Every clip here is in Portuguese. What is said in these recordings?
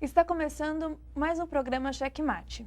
Está começando mais um programa Checkmate.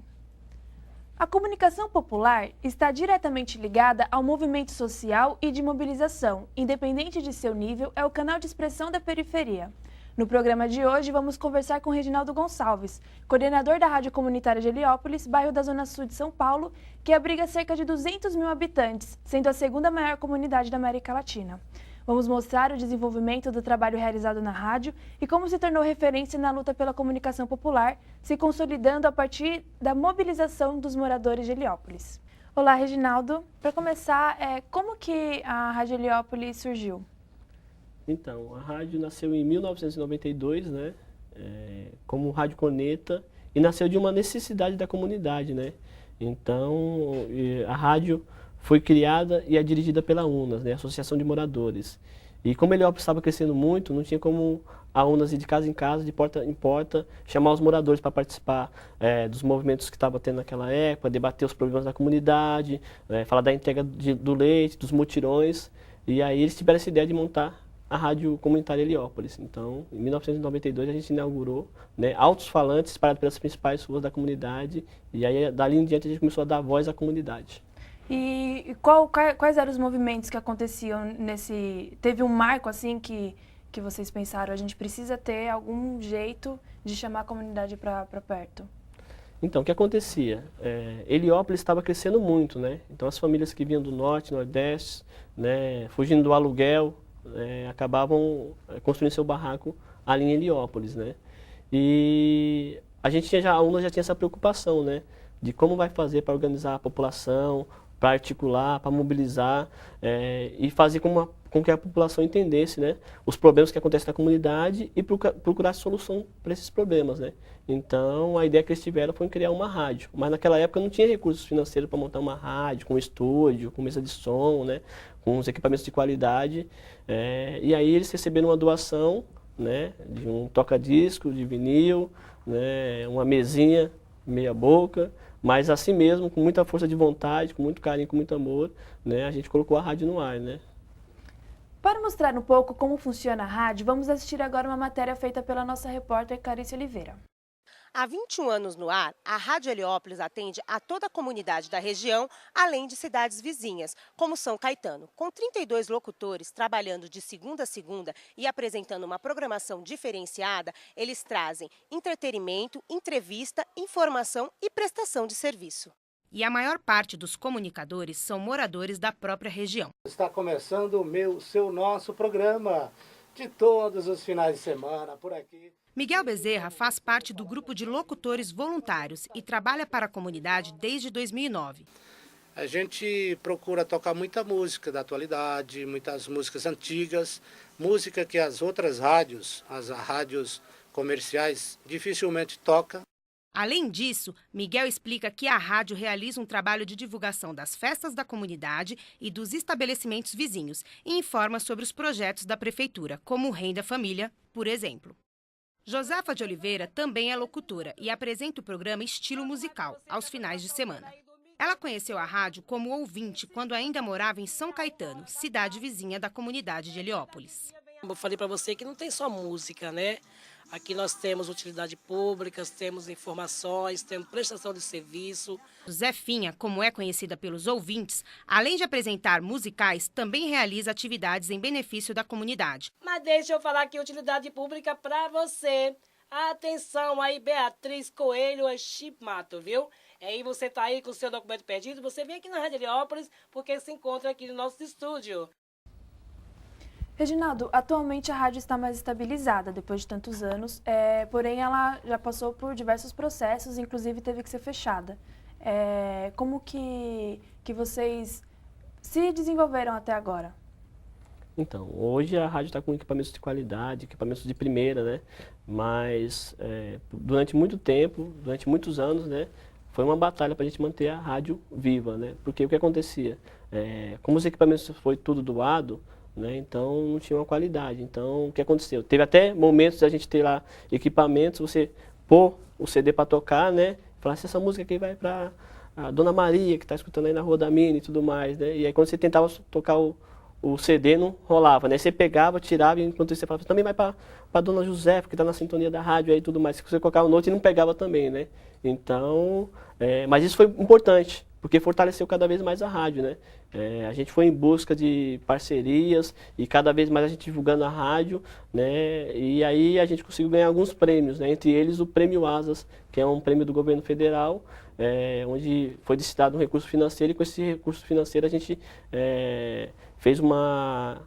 A comunicação popular está diretamente ligada ao movimento social e de mobilização, independente de seu nível, é o canal de expressão da periferia. No programa de hoje, vamos conversar com Reginaldo Gonçalves, coordenador da Rádio Comunitária de Heliópolis, bairro da Zona Sul de São Paulo, que abriga cerca de 200 mil habitantes, sendo a segunda maior comunidade da América Latina. Vamos mostrar o desenvolvimento do trabalho realizado na rádio e como se tornou referência na luta pela comunicação popular, se consolidando a partir da mobilização dos moradores de Heliópolis. Olá, Reginaldo. Para começar, como que a Rádio Heliópolis surgiu? Então, a rádio nasceu em 1992, né, como Rádio Corneta, e nasceu de uma necessidade da comunidade, né. Então, a rádio foi criada e é dirigida pela UNAS, né, Associação de Moradores. E como Heliópolis estava crescendo muito, não tinha como a UNAS ir de casa em casa, de porta em porta, chamar os moradores para participar dos movimentos que estavam tendo naquela época, debater os problemas da comunidade, falar da entrega do leite, dos mutirões. E aí eles tiveram essa ideia de montar a Rádio Comunitária Heliópolis. Então, em 1992 a gente inaugurou, né, altos-falantes espalhados pelas principais ruas da comunidade, e aí dali em diante a gente começou a dar voz à comunidade. E quais eram os movimentos que aconteciam nesse... Teve um marco assim que vocês pensaram, a gente precisa ter algum jeito de chamar a comunidade para perto? Então, o que acontecia? Heliópolis estava crescendo muito, né? Então as famílias que vinham do norte, nordeste, né, fugindo do aluguel, acabavam construindo seu barraco ali em Heliópolis, né? E a UNAS já tinha essa preocupação, né? De como vai fazer para organizar a população, para articular, para mobilizar e fazer com que a população entendesse, né, os problemas que acontecem na comunidade e procurar solução para esses problemas, né. Então, a ideia que eles tiveram foi criar uma rádio, mas naquela época não tinha recursos financeiros para montar uma rádio, com estúdio, com mesa de som, né, com os equipamentos de qualidade, e aí eles receberam uma doação, né, de um toca-disco, de vinil, né, uma mesinha meia boca, mas assim mesmo, com muita força de vontade, com muito carinho, com muito amor, né, a gente colocou a rádio no ar, né. Para mostrar um pouco como funciona a rádio, vamos assistir agora uma matéria feita pela nossa repórter Carice Oliveira. Há 21 anos no ar, a Rádio Heliópolis atende a toda a comunidade da região, além de cidades vizinhas, como São Caetano. Com 32 locutores trabalhando de segunda a segunda e apresentando uma programação diferenciada, eles trazem entretenimento, entrevista, informação e prestação de serviço. E a maior parte dos comunicadores são moradores da própria região. Está começando o nosso programa de todos os finais de semana por aqui. Miguel Bezerra faz parte do grupo de locutores voluntários e trabalha para a comunidade desde 2009. A gente procura tocar muita música da atualidade, muitas músicas antigas, música que as outras rádios, as rádios comerciais, dificilmente tocam. Além disso, Miguel explica que a rádio realiza um trabalho de divulgação das festas da comunidade e dos estabelecimentos vizinhos e informa sobre os projetos da prefeitura, como o Renda Família, por exemplo. Josefa de Oliveira também é locutora e apresenta o programa Estilo Musical, aos finais de semana. Ela conheceu a rádio como ouvinte quando ainda morava em São Caetano, cidade vizinha da comunidade de Heliópolis. Eu falei para você que não tem só música, né? Aqui nós temos utilidade pública, temos informações, temos prestação de serviço. Zefinha, como é conhecida pelos ouvintes, além de apresentar musicais, também realiza atividades em benefício da comunidade. Mas deixa eu falar aqui utilidade pública para você. Atenção aí, Beatriz Coelho é Chipmato, viu? Aí você tá aí com o seu documento perdido, você vem aqui na Rádio Heliópolis porque se encontra aqui no nosso estúdio. Reginaldo, atualmente a rádio está mais estabilizada depois de tantos anos, porém ela já passou por diversos processos, inclusive teve que ser fechada. Como que vocês se desenvolveram até agora? Então, hoje a rádio está com equipamentos de qualidade, equipamentos de primeira, né? Mas durante muito tempo, durante muitos anos, né, foi uma batalha para a gente manter a rádio viva, né? Porque o que acontecia? Como os equipamentos foi tudo doado, né, então não tinha uma qualidade. Então, o que aconteceu? Teve até momentos de a gente ter lá equipamentos, você pôr o CD para tocar, né? Falar assim, essa música aqui vai para a Dona Maria, que está escutando aí na Rua da Mina e tudo mais, né? E aí quando você tentava tocar o o CD não rolava, né? Você pegava, tirava, e enquanto isso você falava, também vai para Dona José, porque está na sintonia da rádio aí e tudo mais. Se você colocava no outro, e não pegava também, né? Então, mas isso foi importante, porque fortaleceu cada vez mais a rádio, né? A gente foi em busca de parcerias e cada vez mais a gente divulgando a rádio, né? E aí a gente conseguiu ganhar alguns prêmios, né? Entre eles o Prêmio Asas, que é um prêmio do governo federal, onde foi destinado um recurso financeiro, e com esse recurso financeiro a gente fez uma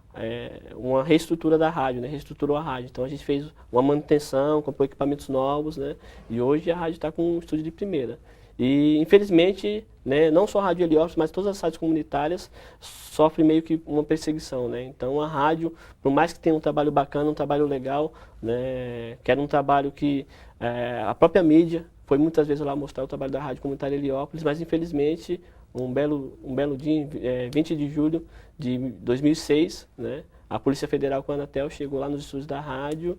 reestrutura da rádio, né? Reestruturou a rádio. Então a gente fez uma manutenção, comprou equipamentos novos, né? E hoje a rádio está com um estúdio de primeira. E infelizmente, né, não só a Rádio Heliópolis, mas todas as rádios comunitárias sofrem meio que uma perseguição, né? Então a rádio, por mais que tenha um trabalho bacana, um trabalho legal, né, que era um trabalho que a própria mídia foi muitas vezes lá mostrar o trabalho da Rádio Comunitária Heliópolis, mas infelizmente um belo dia, 20 de julho de 2006, né, a Polícia Federal com a Anatel chegou lá nos estúdios da rádio,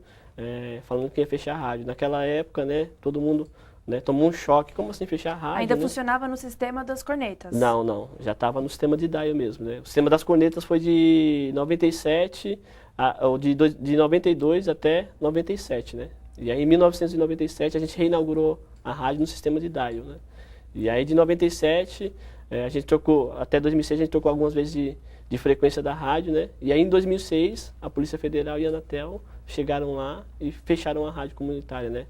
falando que ia fechar a rádio. Naquela época, né, todo mundo, né, tomou um choque. Como assim fechar a rádio? Ainda né? funcionava no sistema das cornetas? Não. Já estava no sistema de dial mesmo, né? O sistema das cornetas foi de 97, de 92 até 97, né? E aí em 1997 a gente reinaugurou a rádio no sistema de dial, né? E aí de 97 a gente trocou, até 2006 a gente trocou algumas vezes de frequência da rádio, né? E aí em 2006 a Polícia Federal e a Anatel chegaram lá e fecharam a rádio comunitária, né?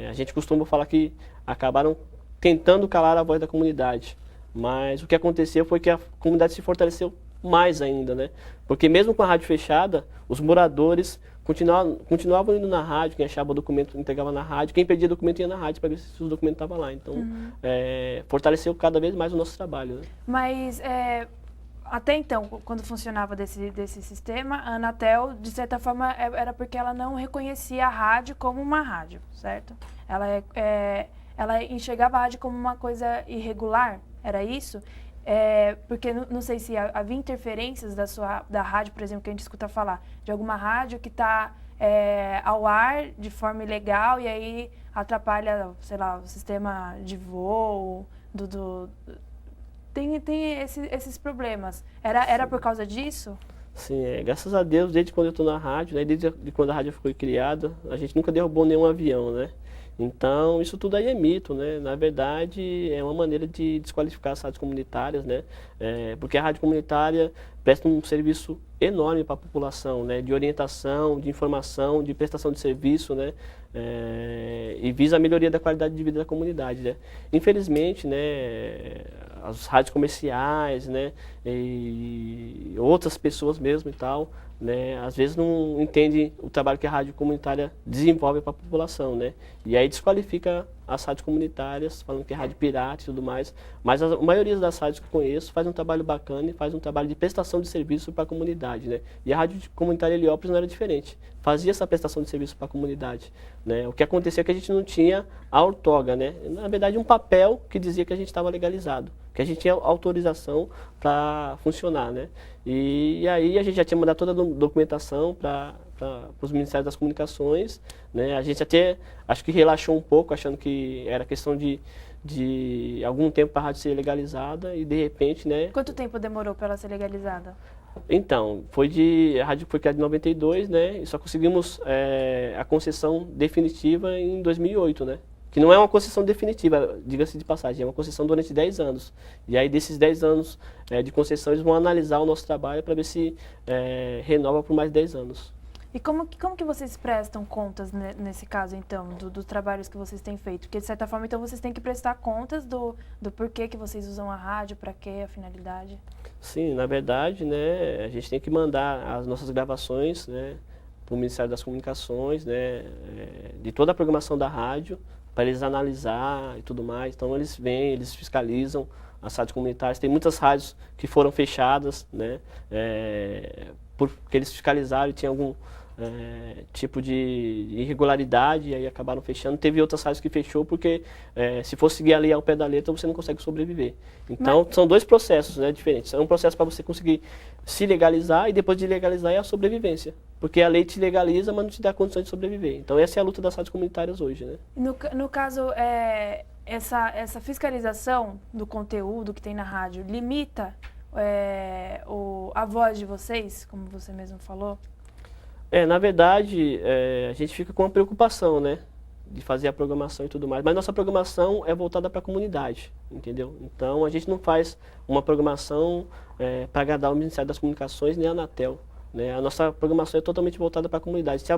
A gente costuma falar que acabaram tentando calar a voz da comunidade, mas o que aconteceu foi que a comunidade se fortaleceu mais ainda, né? Porque mesmo com a rádio fechada, os moradores continuavam indo na rádio, quem achava o documento entregava na rádio, quem perdia documento ia na rádio para ver se o documento estava lá. Então, fortaleceu cada vez mais o nosso trabalho, né? Mas até então, quando funcionava desse sistema, a Anatel, de certa forma, era porque ela não reconhecia a rádio como uma rádio, certo? Ela enxergava a rádio como uma coisa irregular, era isso? Porque não sei se havia interferências da rádio, por exemplo, que a gente escuta falar, de alguma rádio que está ao ar de forma ilegal e aí atrapalha, sei lá, o sistema de voo, Tem esses problemas. Era por causa disso? Sim, graças a Deus, desde quando eu estou na rádio, né, desde quando a rádio foi criada, a gente nunca derrubou nenhum avião, né? Então, isso tudo aí é mito, né? Na verdade, é uma maneira de desqualificar as rádios comunitárias, né? Porque a rádio comunitária presta um serviço enorme para a população, né? De orientação, de informação, de prestação de serviço, né? E visa a melhoria da qualidade de vida da comunidade, né? Infelizmente, né, as rádios comerciais, né, e outras pessoas mesmo e tal, né, às vezes não entendem o trabalho que a rádio comunitária desenvolve para a população, né? E aí desqualifica as rádios comunitárias, falando que é rádio pirata e tudo mais, mas a maioria das rádios que eu conheço faz um trabalho bacana e faz um trabalho de prestação de serviço para a comunidade, né? E a rádio comunitária Heliópolis não era diferente, fazia essa prestação de serviço para a comunidade, né? O que acontecia é que a gente não tinha a outorga, né? Na verdade, um papel que dizia que a gente estava legalizado, que a gente tinha autorização para funcionar, né? E aí a gente já tinha mandado toda a documentação para os Ministérios das Comunicações, né? A gente até, acho que relaxou um pouco, achando que era questão de algum tempo para a rádio ser legalizada e de repente, né? Quanto tempo demorou para ela ser legalizada? Então, a rádio foi criada em 92, né? E só conseguimos a concessão definitiva em 2008, né? Que não é uma concessão definitiva, diga-se de passagem, é uma concessão durante 10 anos. E aí, desses 10 anos de concessão, eles vão analisar o nosso trabalho para ver se renova por mais 10 anos. E como que vocês prestam contas nesse caso, então, dos trabalhos que vocês têm feito? Porque, de certa forma, então, vocês têm que prestar contas do porquê que vocês usam a rádio, para quê, a finalidade? Sim, na verdade, né, a gente tem que mandar as nossas gravações, né, para o Ministério das Comunicações, né, de toda a programação da rádio, para eles analisar e tudo mais. Então, eles vêm, eles fiscalizam as rádios comunitárias. Tem muitas rádios que foram fechadas, né, porque eles fiscalizaram e tinha algum tipo de irregularidade e aí acabaram fechando. Teve outras rádios que fechou porque se for seguir a lei ao pé da letra você não consegue sobreviver. Então são dois processos, né, diferentes. É um processo para você conseguir se legalizar e depois de legalizar é a sobrevivência. Porque a lei te legaliza, mas não te dá condições de sobreviver. Então essa é a luta das rádios comunitárias hoje, né? No caso, essa fiscalização do conteúdo que tem na rádio limita a voz de vocês, como você mesmo falou? Na verdade, a gente fica com uma preocupação, né? De fazer a programação e tudo mais. Mas nossa programação é voltada para a comunidade, entendeu? Então, a gente não faz uma programação para agradar o Ministério das Comunicações nem a Anatel, né? A nossa programação é totalmente voltada para a comunidade. Se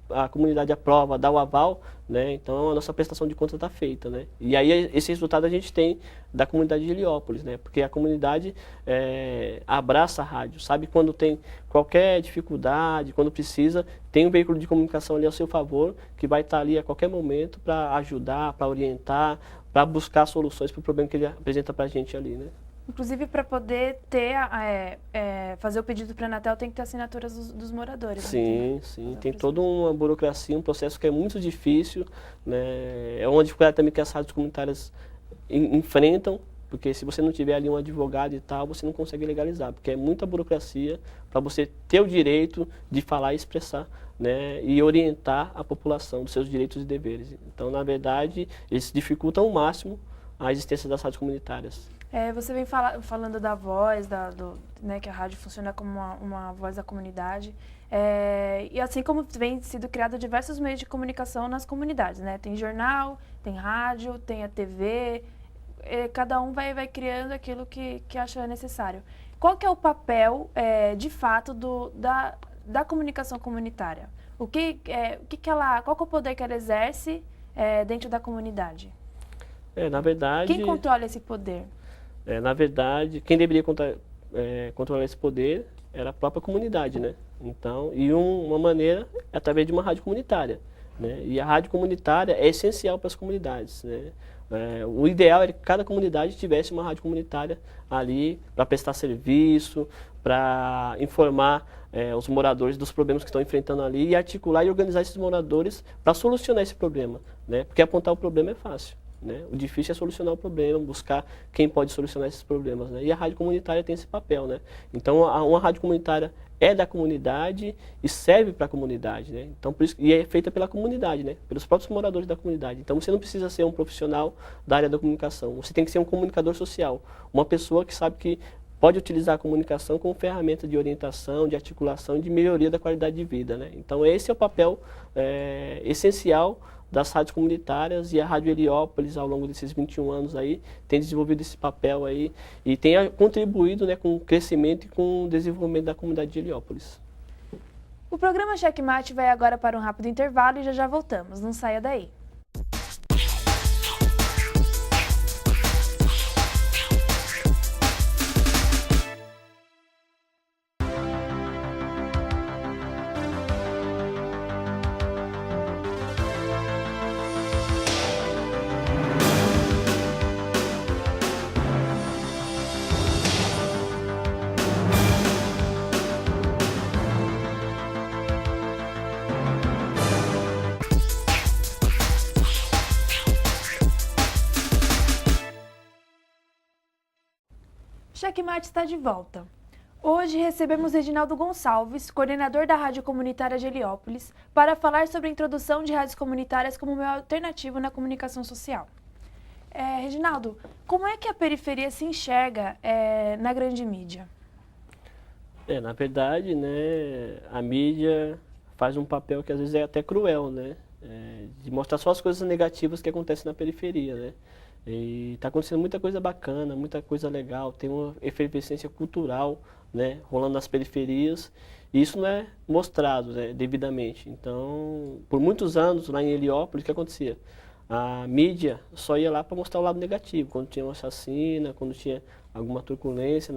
a comunidade aprova, dá o aval, né? Então a nossa prestação de contas está feita, né? E aí esse resultado a gente tem da comunidade de Heliópolis, né? Porque a comunidade abraça a rádio, sabe quando tem qualquer dificuldade, quando precisa, tem um veículo de comunicação ali ao seu favor, que vai estar ali a qualquer momento para ajudar, para orientar, para buscar soluções para o problema que ele apresenta para a gente ali, né? Inclusive, para poder ter, fazer o pedido para a Anatel, tem que ter assinaturas dos moradores. Sim, né? sim. Tem toda uma burocracia, um processo que é muito difícil, né? É uma dificuldade também que as rádios comunitárias enfrentam, porque se você não tiver ali um advogado e tal, você não consegue legalizar, porque é muita burocracia para você ter o direito de falar e expressar, né? E orientar a população dos seus direitos e deveres. Então, na verdade, eles dificultam ao máximo a existência das rádios comunitárias. Você vem falando da voz, né, que a rádio funciona como uma voz da comunidade. E assim como vem sido criado diversos meios de comunicação nas comunidades, né? Tem jornal, tem rádio, tem a TV, cada um vai criando aquilo que acha necessário. Qual que é o papel, de fato, da comunicação comunitária? Qual que é o poder que ela exerce dentro da comunidade? Na verdade... Quem controla esse poder? Na verdade, quem deveria controlar esse poder era a própria comunidade, né? Então, e uma maneira é através de uma rádio comunitária, né? E a rádio comunitária é essencial para as comunidades, né? O ideal é que cada comunidade tivesse uma rádio comunitária ali para prestar serviço, para informar os moradores dos problemas que estão enfrentando ali e articular e organizar esses moradores para solucionar esse problema, né? Porque apontar o problema é fácil, né? O difícil é solucionar o problema, buscar quem pode solucionar esses problemas, né? E a rádio comunitária tem esse papel, né? Então, uma rádio comunitária é da comunidade e serve para a comunidade, né? Então, por isso, e é feita pela comunidade, né? Pelos próprios moradores da comunidade. Então, você não precisa ser um profissional da área da comunicação, você tem que ser um comunicador social, uma pessoa que sabe que pode utilizar a comunicação como ferramenta de orientação, de articulação e de melhoria da qualidade de vida, né? Então, esse é o papel essencial das rádios comunitárias, e a Rádio Heliópolis, ao longo desses 21 anos aí, tem desenvolvido esse papel aí e tem contribuído, né, com o crescimento e com o desenvolvimento da comunidade de Heliópolis. O programa Checkmate vai agora para um rápido intervalo e já voltamos. Não saia daí. Checkmate está de volta. Hoje recebemos Reginaldo Gonçalves, coordenador da Rádio Comunitária de Heliópolis, para falar sobre a introdução de rádios comunitárias como meio alternativo na comunicação social. Reginaldo, como é que a periferia se enxerga na grande mídia? Na verdade, né, a mídia faz um papel que às vezes é até cruel, né? De mostrar só as coisas negativas que acontecem na periferia, né? E está acontecendo muita coisa bacana, muita coisa legal, tem uma efervescência cultural, né, rolando nas periferias, e isso não é mostrado, né, devidamente. Então, por muitos anos lá em Heliópolis, o que acontecia? A mídia só ia lá para mostrar o lado negativo, quando tinha uma chacina, quando tinha alguma truculência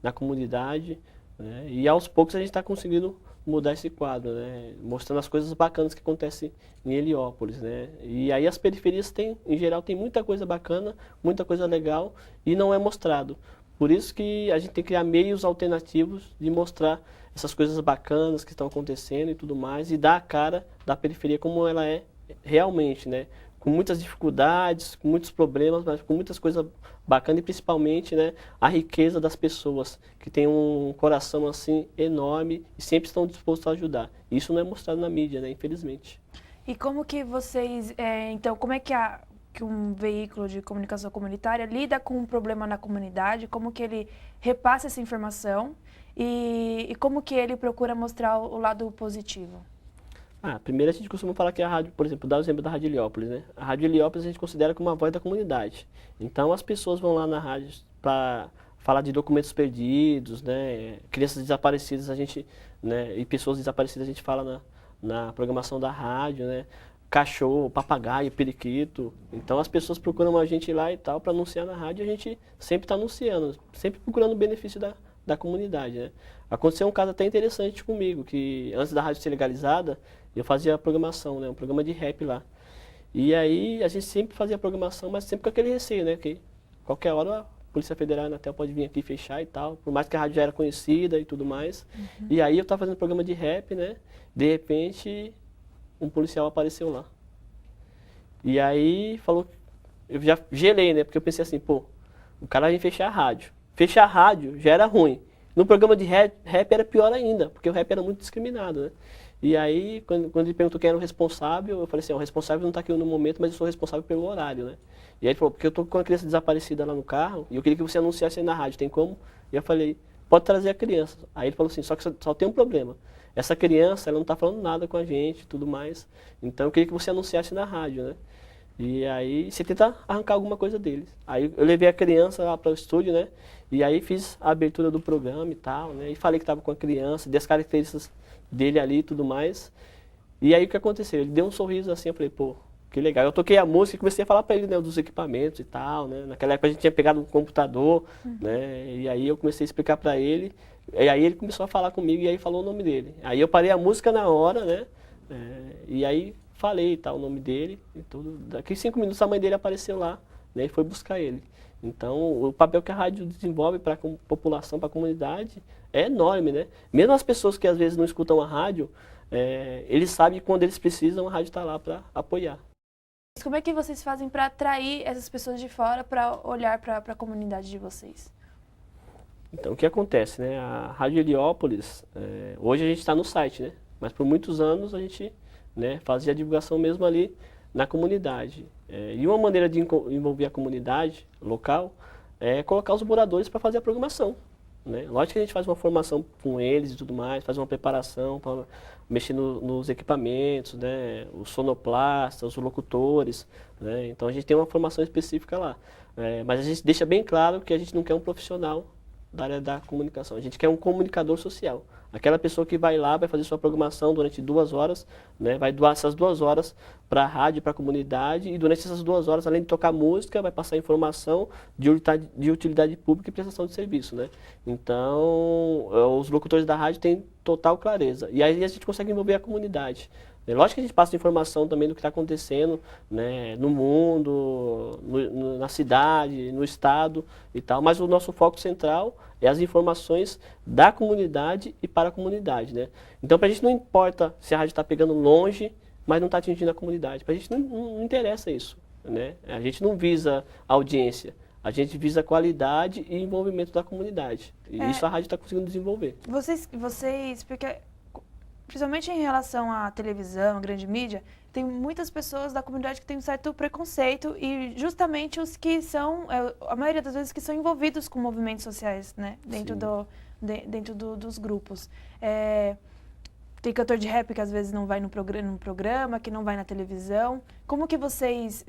na comunidade, né, e aos poucos a gente está conseguindo mudar esse quadro, né? Mostrando as coisas bacanas que acontecem em Heliópolis, né? E aí as periferias em geral, tem muita coisa bacana, muita coisa legal e não é mostrado. Por isso que a gente tem que criar meios alternativos de mostrar essas coisas bacanas que estão acontecendo e tudo mais, e dar a cara da periferia como ela é realmente, né? Com muitas dificuldades, com muitos problemas, mas com muitas coisas bacanas e principalmente, né, a riqueza das pessoas, que tem um coração assim enorme e sempre estão dispostos a ajudar. Isso não é mostrado na mídia, né, infelizmente. E como que vocês, então, como é que que um veículo de comunicação comunitária lida com um problema na comunidade, como que ele repassa essa informação e como que ele procura mostrar o lado positivo? Primeiro a gente costuma falar que a rádio, por exemplo, dá o exemplo da Rádio Heliópolis, né? A Rádio Heliópolis a gente considera como uma voz da comunidade. Então as pessoas vão lá na rádio para falar de documentos perdidos, né? Crianças desaparecidas a gente, né? E pessoas desaparecidas a gente fala na programação da rádio, né? Cachorro, papagaio, periquito. Então as pessoas procuram a gente lá e tal para anunciar na rádio, e a gente sempre está anunciando, sempre procurando o benefício da comunidade, né? Aconteceu um caso até interessante comigo, que antes da rádio ser legalizada, eu fazia a programação, né? Um programa de rap lá. E aí a gente sempre fazia a programação, mas sempre com aquele receio, né? Que qualquer hora a Polícia Federal e a Anatel pode vir aqui fechar e tal, por mais que a rádio já era conhecida e tudo mais. E aí eu estava fazendo programa de rap, né? De repente, um policial apareceu lá. E aí falou, eu já gelei, né? Porque eu pensei assim, pô, o cara vai fechar a rádio. Fechar a rádio já era ruim. No programa de rap era pior ainda, porque o rap era muito discriminado, né? E aí, quando ele perguntou quem era o responsável, eu falei assim, o responsável não está aqui no momento, mas eu sou responsável pelo horário, né? E aí ele falou, porque eu estou com uma criança desaparecida lá no carro, e eu queria que você anunciasse aí na rádio, tem como? E eu falei, pode trazer a criança. Aí ele falou assim, só que só tem um problema. Essa criança, ela não está falando nada com a gente e tudo mais, então eu queria que você anunciasse na rádio, né? E aí você tenta arrancar alguma coisa deles. Aí eu levei a criança lá para o estúdio, né? E aí fiz a abertura do programa e tal, né? E falei que estava com a criança, dei as características dele ali e tudo mais. E aí o que aconteceu? Ele deu um sorriso assim, eu falei, pô, que legal. Eu toquei a música e comecei a falar para ele, né, dos equipamentos e tal, né? Naquela época a gente tinha pegado um computador, né? E aí eu comecei a explicar para ele. E aí ele começou a falar comigo e aí falou o nome dele. Aí eu parei a música na hora, né? E aí falei e tal, o nome dele e tudo. Daqui 5 minutos a mãe dele apareceu lá, né? E foi buscar ele. Então, o papel que a rádio desenvolve para a população, para a comunidade, é enorme, né? Mesmo as pessoas que às vezes não escutam a rádio, eles sabem que quando eles precisam, a rádio está lá para apoiar. Como é que vocês fazem para atrair essas pessoas de fora para olhar para a comunidade de vocês? Então, o que acontece, né? A Rádio Heliópolis, hoje a gente está no site, né? Mas por muitos anos a gente, né, fazia a divulgação mesmo ali na comunidade. E uma maneira de envolver a comunidade local é colocar os moradores para fazer a programação, né? Lógico que a gente faz uma formação com eles e tudo mais, faz uma preparação para mexer nos equipamentos, né? Os sonoplastas, os locutores, né? Então a gente tem uma formação específica lá. Mas a gente deixa bem claro que a gente não quer um profissional da área da comunicação, a gente quer um comunicador social. Aquela pessoa que vai lá, vai fazer sua programação durante 2 horas, né, vai doar essas 2 horas para a rádio, para a comunidade, e durante essas 2 horas, além de tocar música, vai passar informação de utilidade pública e prestação de serviço, né? Então, os locutores da rádio têm total clareza. E aí a gente consegue envolver a comunidade. Lógico que a gente passa informação também do que está acontecendo, né, no mundo, na cidade, no estado e tal, mas o nosso foco central é as informações da comunidade e para a comunidade, né? Então, para a gente não importa se a rádio está pegando longe, mas não está atingindo a comunidade. Para a gente não interessa isso, né? A gente não visa audiência, a gente visa qualidade e envolvimento da comunidade. E isso a rádio está conseguindo desenvolver. Vocês, porque principalmente em relação à televisão, à grande mídia, tem muitas pessoas da comunidade que têm um certo preconceito e justamente os que são, a maioria das vezes, que são envolvidos com movimentos sociais, né? Dentro dos grupos. Tem cantor de rap que às vezes não vai no programa, que não vai na televisão. Como que vocês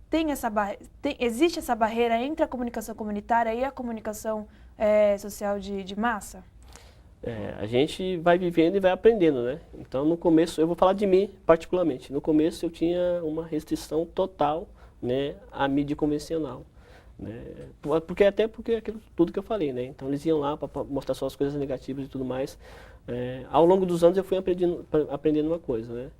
têm essa barreira? Existe essa barreira entre a comunicação comunitária e a comunicação social de massa? A gente vai vivendo e vai aprendendo, né? Então, no começo, eu vou falar de mim particularmente. No começo, eu tinha uma restrição total, né, à mídia convencional, né? Porque aquilo tudo que eu falei, né? Então, eles iam lá para mostrar só as coisas negativas e tudo mais. Ao longo dos anos, eu fui aprendendo uma coisa, né?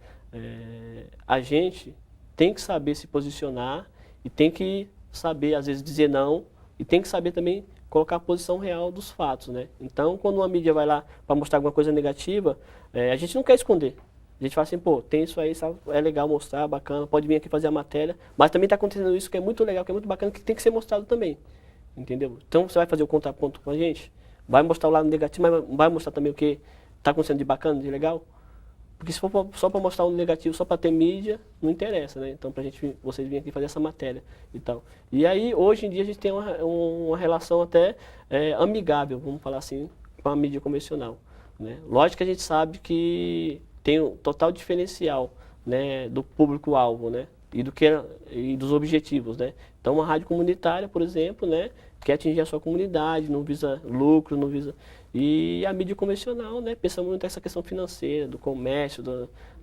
A gente tem que saber se posicionar e tem que saber, às vezes, dizer não e tem que saber também colocar a posição real dos fatos, né? Então, quando uma mídia vai lá para mostrar alguma coisa negativa, a gente não quer esconder. A gente fala assim, pô, tem isso aí, sabe? É legal mostrar, bacana, pode vir aqui fazer a matéria, mas também está acontecendo isso que é muito legal, que é muito bacana, que tem que ser mostrado também, entendeu? Então, você vai fazer o contraponto com a gente, vai mostrar o lado negativo, mas vai mostrar também o que está acontecendo de bacana, de legal, Porque se for só para mostrar um negativo, só para ter mídia, não interessa, né? Então, vocês virem aqui fazer essa matéria e tal. E aí, hoje em dia, a gente tem uma relação até amigável, vamos falar assim, com a mídia convencional, né? Lógico que a gente sabe que tem um total diferencial, né, do público-alvo, né? E dos objetivos, né? Então, uma rádio comunitária, por exemplo, né, quer atingir a sua comunidade, não visa lucro, não visa... E a mídia convencional, né, pensa muito nessa questão financeira, do comércio,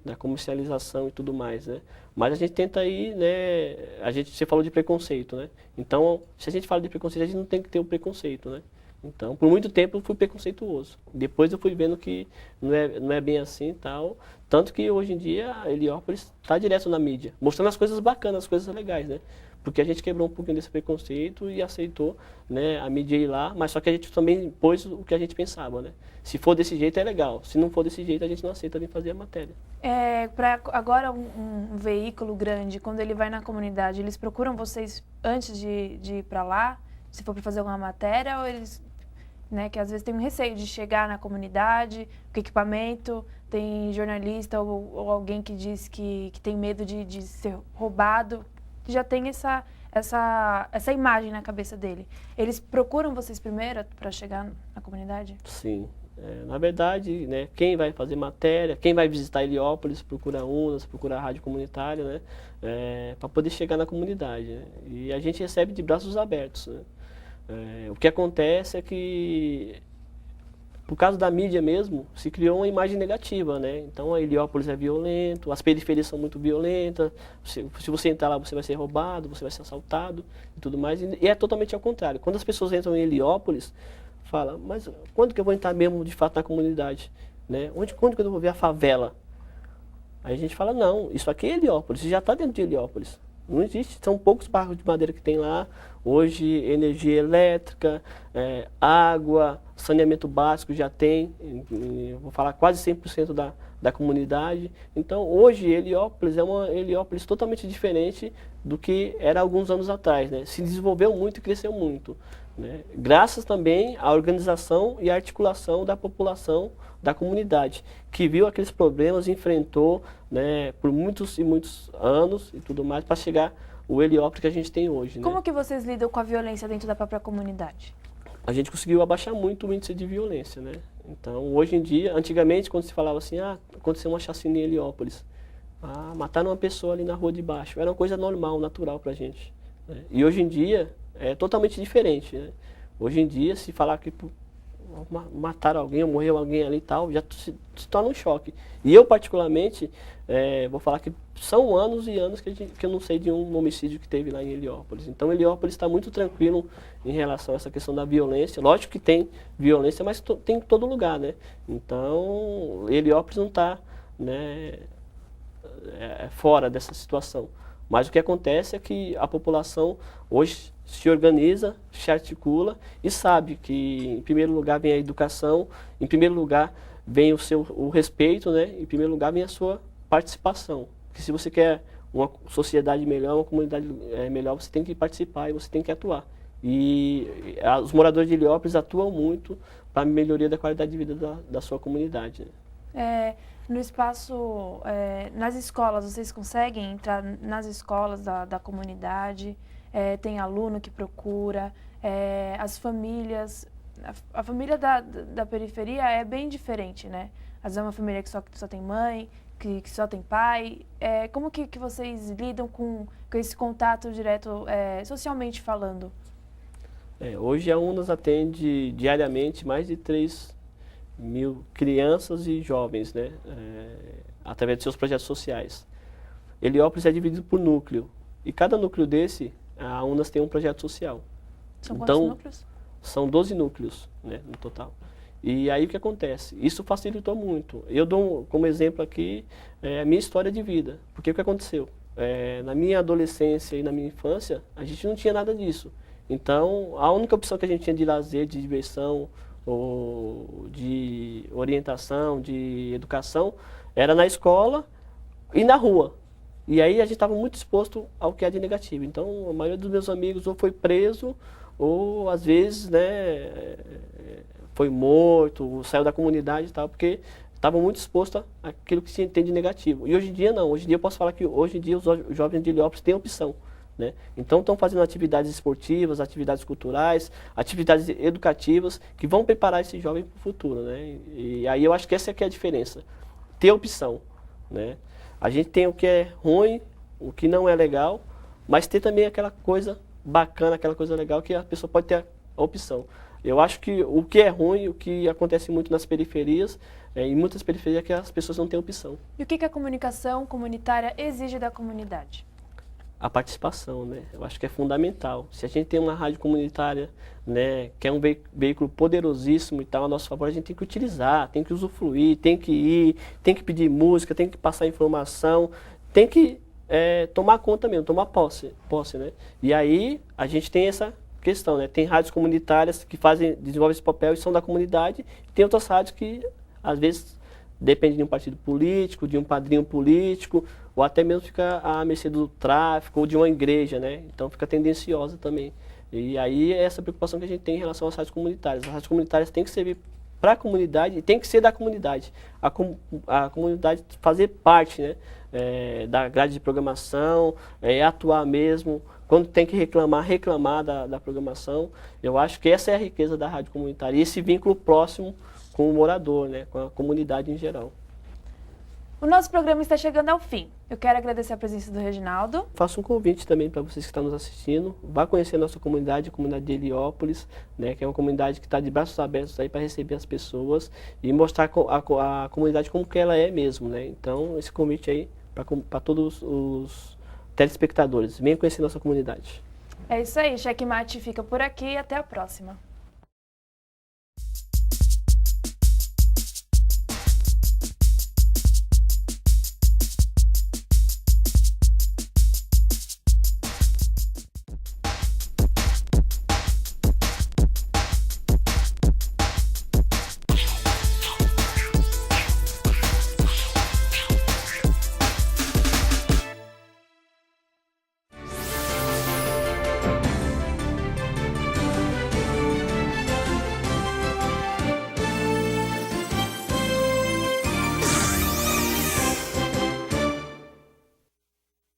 da comercialização e tudo mais, né? Mas a gente tenta aí, né, você falou de preconceito, né? Então, se a gente fala de preconceito, a gente não tem que ter o preconceito, né? Então, por muito tempo eu fui preconceituoso. Depois eu fui vendo que não é bem assim e tal. Tanto que hoje em dia a Heliópolis está direto na mídia, mostrando as coisas bacanas, as coisas legais, né? Porque a gente quebrou um pouquinho desse preconceito e aceitou, né, a mídia ir lá, mas só que a gente também pôs o que a gente pensava, né? Se for desse jeito é legal, se não for desse jeito a gente não aceita vir fazer a matéria. Agora um veículo grande, quando ele vai na comunidade, eles procuram vocês antes de ir para lá, se for para fazer alguma matéria, ou eles... Né, que às vezes tem um receio de chegar na comunidade, com equipamento, tem jornalista ou alguém que diz que tem medo de ser roubado, que já tem essa imagem na cabeça dele. Eles procuram vocês primeiro para chegar na comunidade? Sim. Na verdade, né, quem vai fazer matéria, quem vai visitar Heliópolis, procura a UNAS, procura a rádio comunitária, né, para poder chegar na comunidade, né? E a gente recebe de braços abertos, né? O que acontece é que, por causa da mídia mesmo, se criou uma imagem negativa, né? Então a Heliópolis é violento, as periferias são muito violentas, se você entrar lá você vai ser roubado, você vai ser assaltado e tudo mais. E é totalmente ao contrário. Quando as pessoas entram em Heliópolis, falam, mas quando que eu vou entrar mesmo de fato na comunidade? Né? Quando que eu vou ver a favela? Aí a gente fala, não, isso aqui é Heliópolis, já está dentro de Heliópolis. Não existe, são poucos bairros de madeira que tem lá. Hoje, energia elétrica, água, saneamento básico já tem, vou falar quase 100% da comunidade. Então, hoje, Heliópolis é uma Heliópolis totalmente diferente do que era alguns anos atrás, né? Se desenvolveu muito e cresceu muito, né? Graças também à organização e à articulação da população da comunidade, que viu aqueles problemas, enfrentou, né, por muitos e muitos anos e tudo mais, para chegar o Heliópolis que a gente tem hoje. Como né? que vocês lidam com a violência dentro da própria comunidade? A gente conseguiu abaixar muito o índice de violência, né? Então, hoje em dia, antigamente, quando se falava assim, aconteceu uma chacina em Heliópolis, mataram uma pessoa ali na rua de baixo, era uma coisa normal, natural pra gente, né? E hoje em dia, é totalmente diferente, né? Hoje em dia, se falar que mataram alguém, ou morreu alguém ali e tal, já se torna um choque. E eu, particularmente, vou falar que são anos e anos que eu não sei de um homicídio que teve lá em Heliópolis. Então, Heliópolis está muito tranquilo em relação a essa questão da violência. Lógico que tem violência, mas tem em todo lugar, né? Então, Heliópolis não está, né, fora dessa situação. Mas o que acontece é que a população hoje se organiza, se articula e sabe que, em primeiro lugar, vem a educação, em primeiro lugar, vem o respeito, né? Em primeiro lugar, vem a sua participação. Porque se você quer uma sociedade melhor, uma comunidade melhor, você tem que participar e você tem que atuar. E os moradores de Heliópolis atuam muito para a melhoria da qualidade de vida da sua comunidade, né? No espaço, nas escolas, vocês conseguem entrar nas escolas da comunidade? Tem aluno que procura, as famílias... A família da periferia é bem diferente, né? Às vezes é uma família que só tem mãe, que só tem pai. Como que vocês lidam com esse contato direto, socialmente falando? Hoje a UNAS atende diariamente mais de 3.000 crianças e jovens, né? Através de seus projetos sociais. Heliópolis é dividido por núcleo. E cada núcleo desse, a UNAS tem um projeto social. São quantos núcleos? São 12 núcleos, né, no total. E aí o que acontece? Isso facilitou muito. Eu dou como exemplo aqui a minha história de vida. Porque o que aconteceu? Na minha adolescência e na minha infância, a gente não tinha nada disso. Então, a única opção que a gente tinha de lazer, de diversão, ou de orientação, de educação, era na escola e na rua. E aí a gente estava muito exposto ao que é de negativo. Então, a maioria dos meus amigos ou foi preso, ou às vezes, né, foi morto, saiu da comunidade e tal, porque estavam muito expostos àquilo que se tem de negativo. E hoje em dia não, hoje em dia eu posso falar que hoje em dia os jovens de Heliópolis têm opção, né? Então estão fazendo atividades esportivas, atividades culturais, atividades educativas que vão preparar esse jovem para o futuro, né? E aí eu acho que essa é que é a diferença, ter opção, né? A gente tem o que é ruim, o que não é legal, mas ter também aquela coisa bacana, aquela coisa legal que a pessoa pode ter a opção. Eu acho que o que é ruim, o que acontece muito nas periferias, em muitas periferias, é que as pessoas não têm opção. E o que a comunicação comunitária exige da comunidade? A participação, né? Eu acho que é fundamental. Se a gente tem uma rádio comunitária, né, que é um veículo poderosíssimo e tal, a nosso favor, a gente tem que utilizar, tem que usufruir, tem que ir, tem que pedir música, tem que passar informação, tem que tomar conta mesmo, tomar posse, né? E aí a gente tem essa questão, né? Tem rádios comunitárias que desenvolvem esse papel e são da comunidade, e tem outras rádios que às vezes dependem de um partido político, de um padrinho político, ou até mesmo fica à mercê do tráfico ou de uma igreja, né? Então fica tendenciosa também. E aí é essa preocupação que a gente tem em relação às rádios comunitárias. As rádios comunitárias têm que servir para a comunidade e tem que ser da comunidade. A comunidade fazer parte, né? Da grade de programação, atuar mesmo. Quando tem que reclamar da programação. Eu acho que essa é a riqueza da rádio comunitária. E esse vínculo próximo com o morador, né? Com a comunidade em geral. O nosso programa está chegando ao fim. Eu quero agradecer a presença do Reginaldo. Faço um convite também para vocês que estão nos assistindo. Vá conhecer a nossa comunidade, a comunidade de Heliópolis, né, que é uma comunidade que está de braços abertos aí para receber as pessoas e mostrar a comunidade como que ela é mesmo, né? Então, esse convite aí para todos os telespectadores. Venham conhecer nossa comunidade. É isso aí, Checkmate fica por aqui e até a próxima.